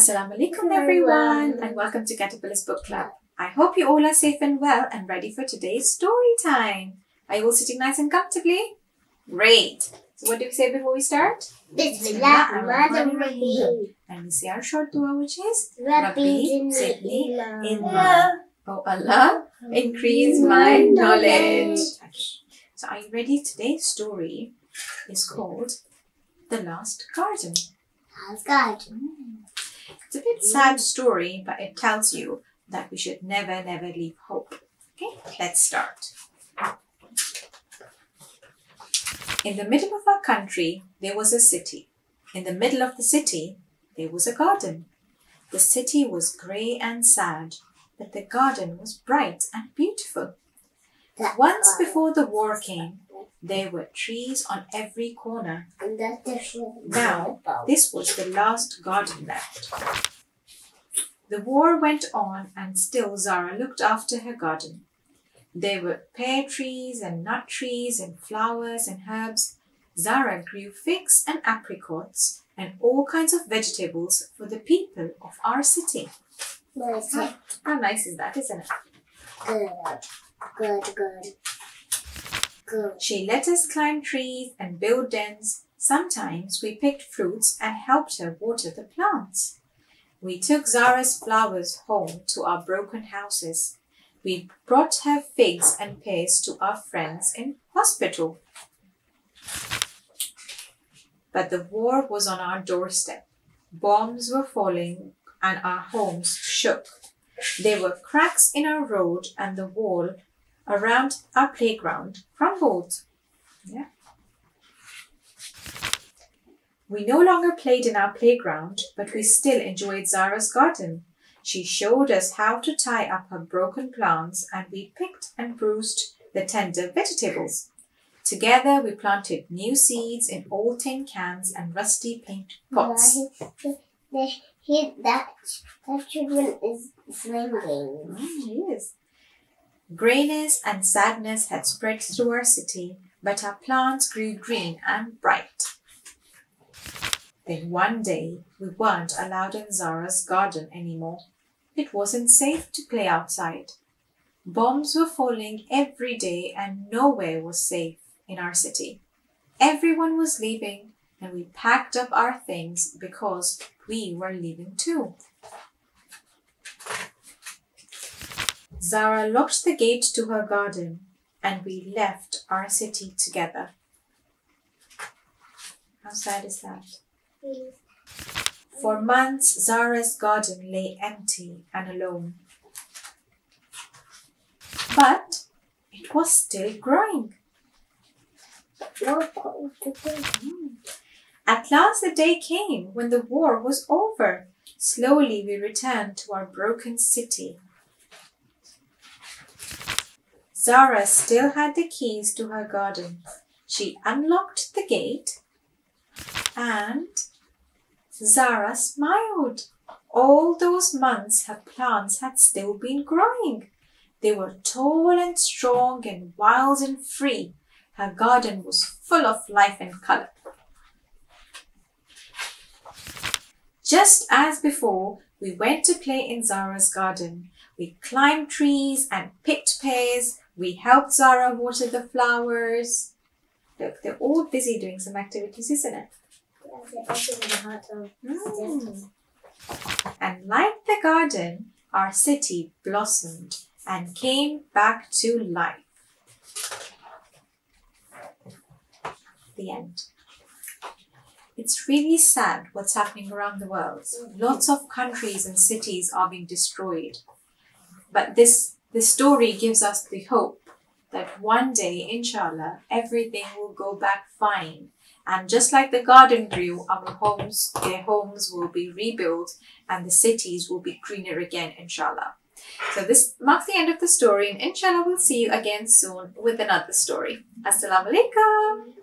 Assalamu alaikum everyone and welcome to Caterpillar's Book Club. I hope you all are safe and well and ready for today's story time. Are you all sitting nice and comfortably? Great! So what do we say before we start? Bismillahirrahmanirrahim. And we say our short dua, which is Rabbi zidni zidni ilma. Oh Allah, increase my knowledge. So are you ready? Today's story is called The Lost Garden. It's a bit sad story, but it tells you that we should never leave hope. Okay, let's start. In the middle of our country, there was a city. In the middle of the city, there was a garden. The city was grey and sad, but the garden was bright and beautiful. Once before the war came, there were trees on every corner. Now, this was the last garden left. The war went on and still Zara looked after her garden. There were pear trees and nut trees and flowers and herbs. Zara grew figs and apricots and all kinds of vegetables for the people of our city. How nice is that, isn't it? Good. She let us climb trees and build dens. Sometimes we picked fruits and helped her water the plants. We took Zara's flowers home to our broken houses. We brought her figs and pears to our friends in hospital. But the war was on our doorstep. Bombs were falling and our homes shook. There were cracks in our road and the wall around our playground crumbled. We no longer played in our playground, but we still enjoyed Zara's garden. She showed us how to tie up her broken plants and we picked and bruised the tender vegetables. Together we planted new seeds in old tin cans and rusty paint pots. That children is singing. He is. Grayness and sadness had spread through our city, but our plants grew green and bright. Then one day, we weren't allowed in Zara's garden anymore. It wasn't safe to play outside. Bombs were falling every day and nowhere was safe in our city. Everyone was leaving and we packed up our things because we were leaving too. Zara locked the gate to her garden and we left our city together. How sad is that? For months, Zara's garden lay empty and alone. But it was still growing. At last the day came when the war was over. Slowly we returned to our broken city. Zara still had the keys to her garden. She unlocked the gate and Zara smiled. All those months her plants had still been growing. They were tall and strong and wild and free. Her garden was full of life and colour. Just as before, we went to play in Zara's garden. We climbed trees and picked pears. We helped Zara water the flowers. Look, they're all busy doing some activities, isn't it? And like the garden, our city blossomed and came back to life. The end. It's really sad what's happening around the world. Lots of countries and cities are being destroyed. But this story gives us the hope that one day, inshallah, everything will go back fine. And just like the garden grew, their homes will be rebuilt and the cities will be greener again, inshallah. So this marks the end of the story and inshallah we'll see you again soon with another story. Assalamu alaikum.